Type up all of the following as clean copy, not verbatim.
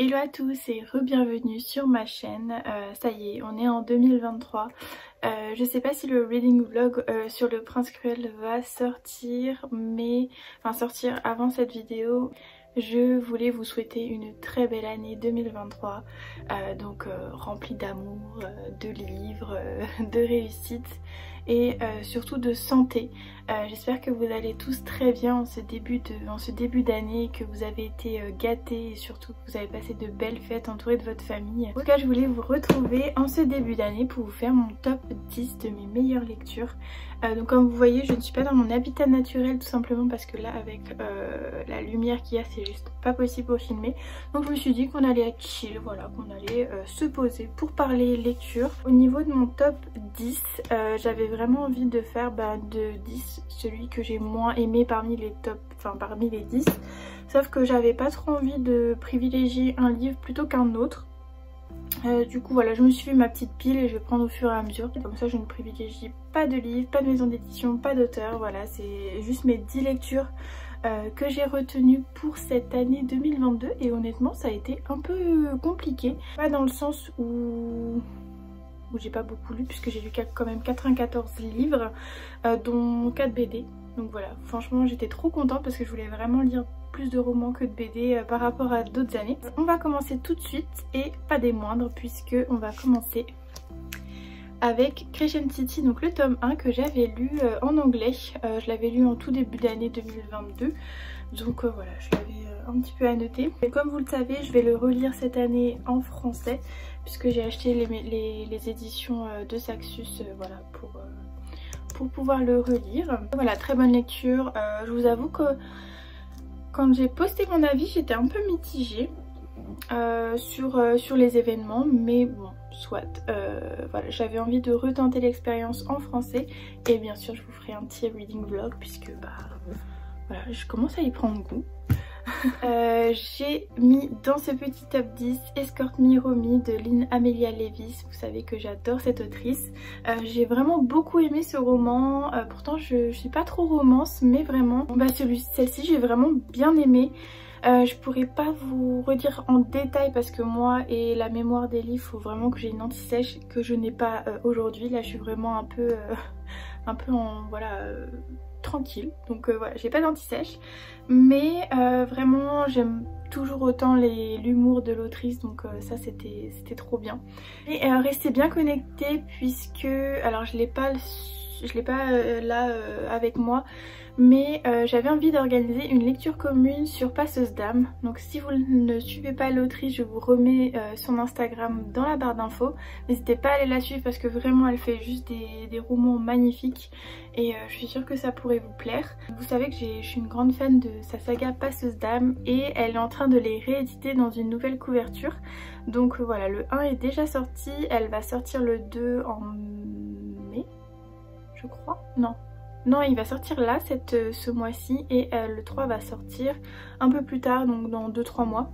Hello à tous et re-bienvenue sur ma chaîne. Ça y est, on est en 2023. Je sais pas si le reading vlog sur le Prince Cruel va sortir, sortir avant cette vidéo. Je voulais vous souhaiter une très belle année 2023, remplie d'amour, de livres, de réussite et surtout de santé. J'espère que vous allez tous très bien en ce début d'année, que vous avez été gâtés et surtout que vous avez passé de belles fêtes entourées de votre famille. En tout cas, je voulais vous retrouver en ce début d'année pour vous faire mon top 10 de mes meilleures lectures. Donc comme vous voyez, je ne suis pas dans mon habitat naturel tout simplement parce que là avec la lumière qu'il y a, c'est juste pas possible pour filmer. Donc je me suis dit qu'on allait être chill, voilà, qu'on allait se poser pour parler lecture. Au niveau de mon top 10, j'avais vraiment envie de faire de 10 celui que j'ai moins aimé parmi les 10. Sauf que j'avais pas trop envie de privilégier un livre plutôt qu'un autre. Du coup voilà, je me suis fait ma petite pile et je vais prendre au fur et à mesure. Comme ça je ne privilégie pas de livre, pas de maison d'édition, pas d'auteur. Voilà, c'est juste mes 10 lectures que j'ai retenues pour cette année 2022. Et honnêtement ça a été un peu compliqué. Pas dans le sens où j'ai pas beaucoup lu, puisque j'ai lu quand même 94 livres, dont 4 BD. Donc voilà, franchement j'étais trop contente parce que je voulais vraiment lire plus de romans que de BD par rapport à d'autres années. On va commencer tout de suite et pas des moindres, puisque on va commencer avec Crescent City, donc le tome 1 que j'avais lu en anglais. Je l'avais lu en tout début d'année 2022. Donc voilà, je l'avais un petit peu annoté. Et comme vous le savez, je vais le relire cette année en français, puisque j'ai acheté les éditions de Saxus, voilà, pour pouvoir le relire. Voilà, très bonne lecture. Je vous avoue que quand j'ai posté mon avis, j'étais un peu mitigée sur les événements, mais bon, soit. Voilà, j'avais envie de retenter l'expérience en français, et bien sûr je vous ferai un petit reading vlog, puisque voilà, je commence à y prendre goût. J'ai mis dans ce petit top 10 Escort Me Romy de Lynn Amelia Lewis. Vous savez que j'adore cette autrice. J'ai vraiment beaucoup aimé ce roman. Pourtant je suis pas trop romance, mais vraiment celle-ci j'ai vraiment bien aimé. Je pourrais pas vous redire en détail parce que moi et la mémoire des livres, faut vraiment que j'ai une anti-sèche que je n'ai pas aujourd'hui. Là je suis vraiment un peu en tranquille, donc voilà, j'ai pas d'anti-sèche, mais vraiment j'aime toujours autant l'humour de l'autrice, donc ça c'était trop bien. Et restez bien connectés, puisque alors je l'ai pas là avec moi, mais j'avais envie d'organiser une lecture commune sur Passeuse d'âme. Donc si vous ne suivez pas l'autrice, je vous remets son Instagram dans la barre d'infos. N'hésitez pas à aller la suivre parce que vraiment elle fait juste des romans magnifiques, et je suis sûre que ça pourrait vous plaire. Vous savez que je suis une grande fan de sa saga Passeuse d'âme, et elle est en train de les rééditer dans une nouvelle couverture. Donc voilà, le 1 est déjà sorti, elle va sortir le 2 en mai, je crois. Non, il va sortir là ce mois-ci, et le 3 va sortir un peu plus tard, donc dans 2-3 mois.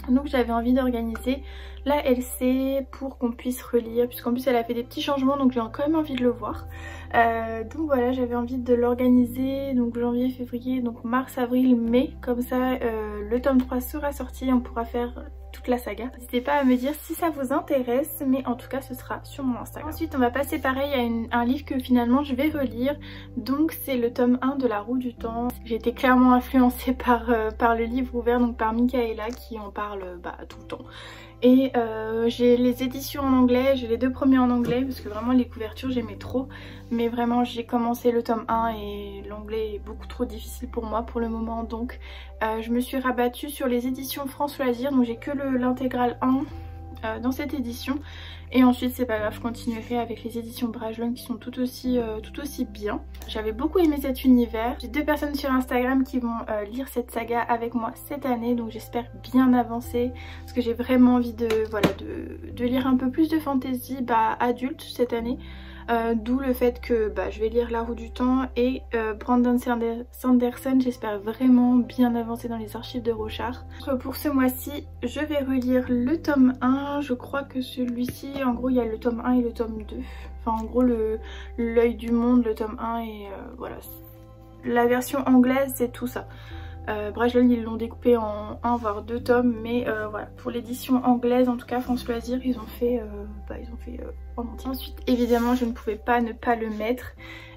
Donc j'avais envie d'organiser la LC pour qu'on puisse relire, puisqu'en plus elle a fait des petits changements, donc j'ai quand même envie de le voir. Donc voilà, j'avais envie de l'organiser, donc janvier, février, donc mars, avril, mai, comme ça le tome 3 sera sorti et on pourra faire toute la saga. N'hésitez pas à me dire si ça vous intéresse, mais en tout cas ce sera sur mon Instagram. Ensuite on va passer pareil à un livre que finalement je vais relire, donc c'est le tome 1 de La Roue du Temps. J'ai été clairement influencée par le livre ouvert, donc par Michaela, qui en parle tout le temps. Et j'ai les éditions en anglais, j'ai les 2 premiers en anglais parce que vraiment les couvertures j'aimais trop. Mais vraiment j'ai commencé le tome 1 et l'anglais est beaucoup trop difficile pour moi pour le moment. Donc je me suis rabattue sur les éditions France Loisirs, donc j'ai que l'intégrale 1 dans cette édition. Et ensuite c'est pas grave, je continuerai avec les éditions Brajlon qui sont tout aussi bien. J'avais beaucoup aimé cet univers. J'ai 2 personnes sur Instagram qui vont lire cette saga avec moi cette année, donc j'espère bien avancer parce que j'ai vraiment envie de lire un peu plus de fantasy adulte cette année. D'où le fait que je vais lire La Roue du Temps et Brandon Sanderson. J'espère vraiment bien avancer dans les archives de Rochard. Pour ce mois-ci je vais relire le tome 1. Je crois que celui-ci, en gros il y a le tome 1 et le tome 2. Enfin en gros l'œil du monde, le tome 1, et voilà. La version anglaise c'est tout ça. Brajlon ils l'ont découpé en 1 voire 2 tomes, mais voilà, pour l'édition anglaise en tout cas France Loisirs ils ont fait en entier. Ensuite évidemment je ne pouvais pas ne pas le mettre.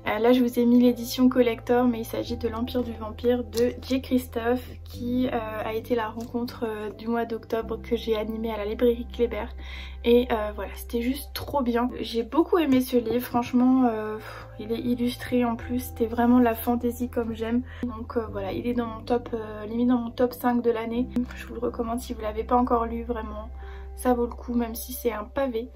Là je vous ai mis l'édition collector, mais il s'agit de l'Empire du Vampire de J. Christophe, qui a été la rencontre du mois d'octobre que j'ai animée à la librairie Kléber. Et voilà, c'était juste trop bien. J'ai beaucoup aimé ce livre, franchement il est illustré en plus, c'était vraiment la fantaisie comme j'aime. Donc voilà, il est dans mon top, limite dans mon top 5 de l'année. Je vous le recommande si vous l'avez pas encore lu, vraiment ça vaut le coup même si c'est un pavé.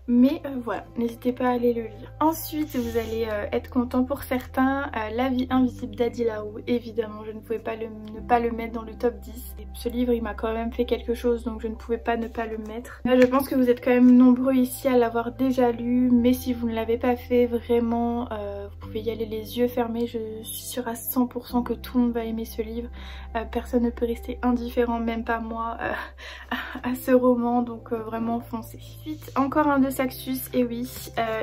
Mais voilà, n'hésitez pas à aller le lire. Ensuite, vous allez être content pour certains, La vie invisible d'Adi Larou. Évidemment, je ne pouvais pas ne pas le mettre dans le top 10. Et ce livre, il m'a quand même fait quelque chose, donc je ne pouvais pas ne pas le mettre. Là, je pense que vous êtes quand même nombreux ici à l'avoir déjà lu, mais si vous ne l'avez pas fait, vraiment, vous pouvez y aller les yeux fermés. Je suis sûre à 100% que tout le monde va aimer ce livre. Personne ne peut rester indifférent, même pas moi, à ce roman, donc vraiment foncez. Ensuite, encore un de Saxus, et oui,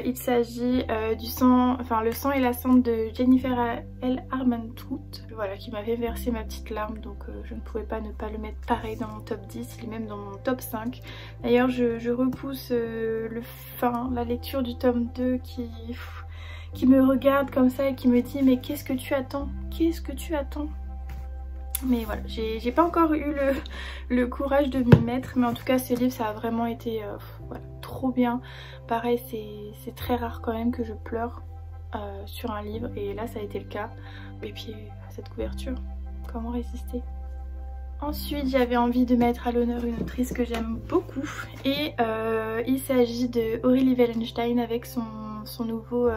il s'agit du sang, enfin le sang et la cendre de Jennifer L. Armentrout, voilà, qui m'avait versé ma petite larme, donc je ne pouvais pas ne pas le mettre pareil dans mon top 10, il est même dans mon top 5. D'ailleurs je repousse la lecture du tome 2 qui me regarde comme ça et qui me dit mais qu'est-ce que tu attends? Qu'est-ce que tu attends? Mais voilà, j'ai pas encore eu le courage de m'y mettre, mais en tout cas ce livre ça a vraiment été voilà, trop bien. Pareil, c'est très rare quand même que je pleure sur un livre, et là ça a été le cas. Et puis cette couverture, comment résister? Ensuite j'avais envie de mettre à l'honneur une autrice que j'aime beaucoup, et il s'agit de Aurélie Wellenstein avec son nouveau,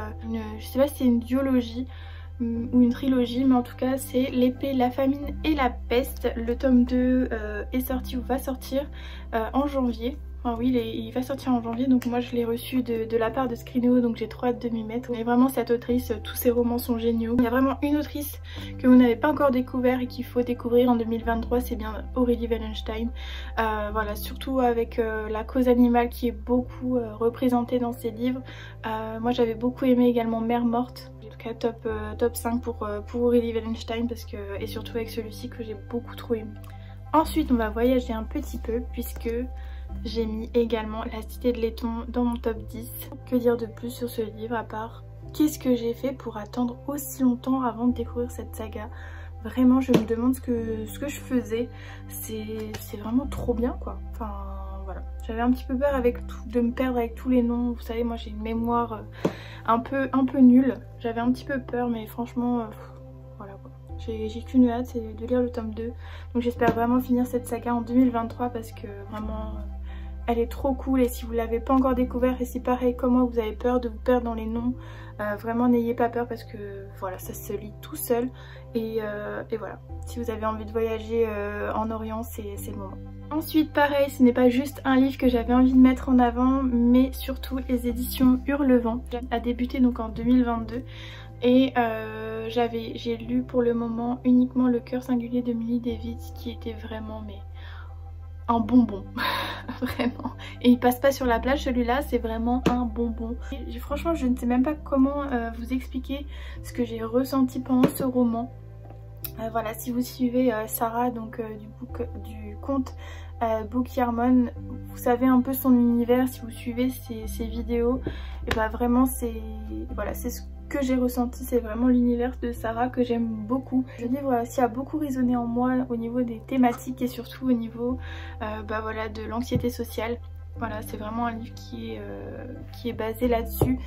je sais pas si c'est une duologie ou une trilogie, mais en tout cas c'est L'épée, la famine et la peste. Le tome 2 est sorti ou va sortir en janvier. Enfin oui, il va sortir en janvier, donc moi je l'ai reçu de la part de Scrino, donc j'ai trop hâte de m'y mettre. Mais vraiment cette autrice, tous ses romans sont géniaux. Il y a vraiment une autrice que vous n'avez pas encore découvert et qu'il faut découvrir en 2023, c'est bien Aurélie Wellenstein. Voilà, surtout avec la cause animale qui est beaucoup représentée dans ses livres. Moi j'avais beaucoup aimé également Mère morte. Top 5 pour Aurélie Wellenstein, parce que, et surtout avec celui-ci que j'ai beaucoup trop aimé. Ensuite on va voyager un petit peu puisque j'ai mis également La Cité de Laiton dans mon top 10. Que dire de plus sur ce livre à part qu'est-ce que j'ai fait pour attendre aussi longtemps avant de découvrir cette saga? Vraiment je me demande ce que je faisais, c'est vraiment trop bien quoi. Enfin voilà, j'avais un petit peu peur de me perdre avec tous les noms, vous savez moi j'ai une mémoire un peu nulle, j'avais un petit peu peur, mais franchement voilà quoi. J'ai qu'une hâte, c'est de lire le tome 2, donc j'espère vraiment finir cette saga en 2023 parce que vraiment elle est trop cool. Et si vous l'avez pas encore découvert et si pareil comme moi vous avez peur de vous perdre dans les noms, vraiment n'ayez pas peur parce que voilà, ça se lit tout seul. Et voilà, si vous avez envie de voyager en Orient, c'est le moment. Ensuite pareil, ce n'est pas juste un livre que j'avais envie de mettre en avant, mais surtout les éditions Hurlevent, a débuté donc en 2022. Et j'ai lu pour le moment uniquement Le cœur singulier de Millie Davis, qui était vraiment mais un bonbon. Vraiment. Et il passe pas sur la plage, celui-là c'est vraiment un bonbon. Et franchement je ne sais même pas comment vous expliquer ce que j'ai ressenti pendant ce roman. Voilà, si vous suivez Sarah donc du conte Book Yarmon, vous savez un peu son univers, si vous suivez ses vidéos, et bah vraiment c'est voilà, c'est ce que j'ai ressenti, c'est vraiment l'univers de Sarah que j'aime beaucoup. Le livre aussi a beaucoup résonné en moi au niveau des thématiques et surtout au niveau bah voilà, de l'anxiété sociale. Voilà, c'est vraiment un livre qui est basé là-dessus.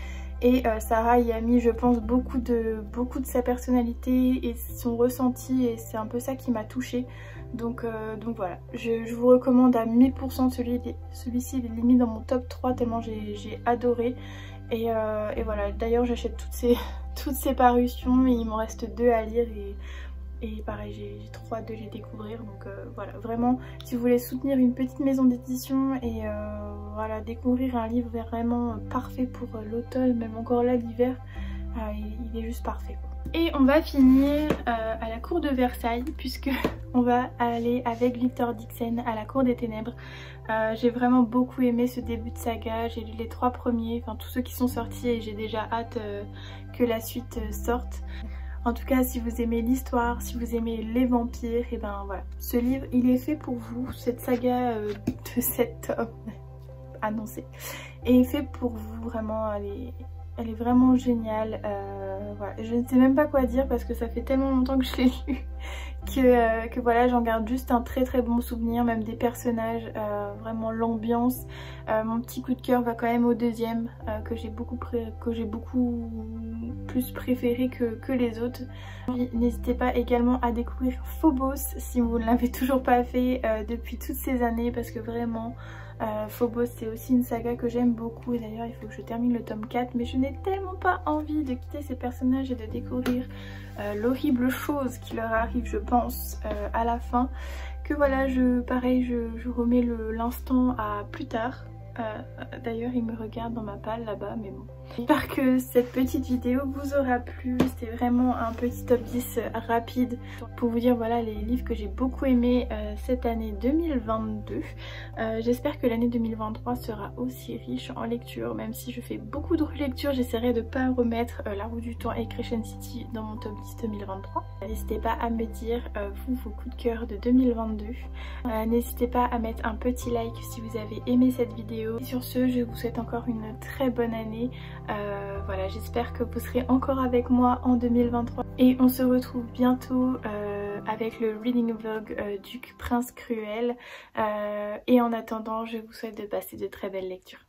Et Sarah y a mis, je pense, beaucoup de sa personnalité et son ressenti, et c'est un peu ça qui m'a touchée. Donc voilà, je vous recommande à 1000% celui-ci, il est limite dans mon top 3 tellement j'ai adoré. Et voilà, d'ailleurs j'achète toutes ces parutions et il m'en reste 2 à lire et pareil j'ai trop hâte de les découvrir. Donc voilà, vraiment si vous voulez soutenir une petite maison d'édition et voilà, découvrir un livre vraiment parfait pour l'automne, même encore là l'hiver, il est juste parfait quoi. Et on va finir à la cour de Versailles puisque on va aller avec Victor Dixon à la cour des ténèbres. J'ai vraiment beaucoup aimé ce début de saga, j'ai lu les 3 premiers, enfin tous ceux qui sont sortis, et j'ai déjà hâte que la suite sorte. En tout cas, si vous aimez l'histoire, si vous aimez les vampires, et ben voilà. Ce livre, il est fait pour vous. Cette saga de 7 tomes annoncée est fait pour vous, vraiment. Elle est vraiment géniale. Voilà. Je ne sais même pas quoi dire parce que ça fait tellement longtemps que je l'ai lu que voilà, j'en garde juste un très très bon souvenir, même des personnages, vraiment l'ambiance. Mon petit coup de cœur va quand même au deuxième, que j'ai beaucoup plus préféré que les autres. N'hésitez pas également à découvrir Phobos si vous ne l'avez toujours pas fait depuis toutes ces années, parce que vraiment Phobos c'est aussi une saga que j'aime beaucoup, et d'ailleurs il faut que je termine le tome 4, mais je n'ai tellement pas envie de quitter ces personnages et de découvrir l'horrible chose qui leur arrive, je pense, à la fin, que voilà, pareil, je remets l'instant à plus tard. D'ailleurs il me regarde dans ma palle là-bas, mais bon. J'espère que cette petite vidéo vous aura plu. C'était vraiment un petit top 10 rapide pour vous dire voilà les livres que j'ai beaucoup aimés cette année 2022. J'espère que l'année 2023 sera aussi riche en lecture, même si je fais beaucoup de relectures, j'essaierai de ne pas remettre La Roue du Temps et Crescent City dans mon top 10 2023. N'hésitez pas à me dire vos coups de cœur de 2022. N'hésitez pas à mettre un petit like si vous avez aimé cette vidéo. Et sur ce, je vous souhaite encore une très bonne année. Voilà, j'espère que vous serez encore avec moi en 2023 et on se retrouve bientôt avec le reading vlog du Prince Cruel, et en attendant je vous souhaite de passer de très belles lectures.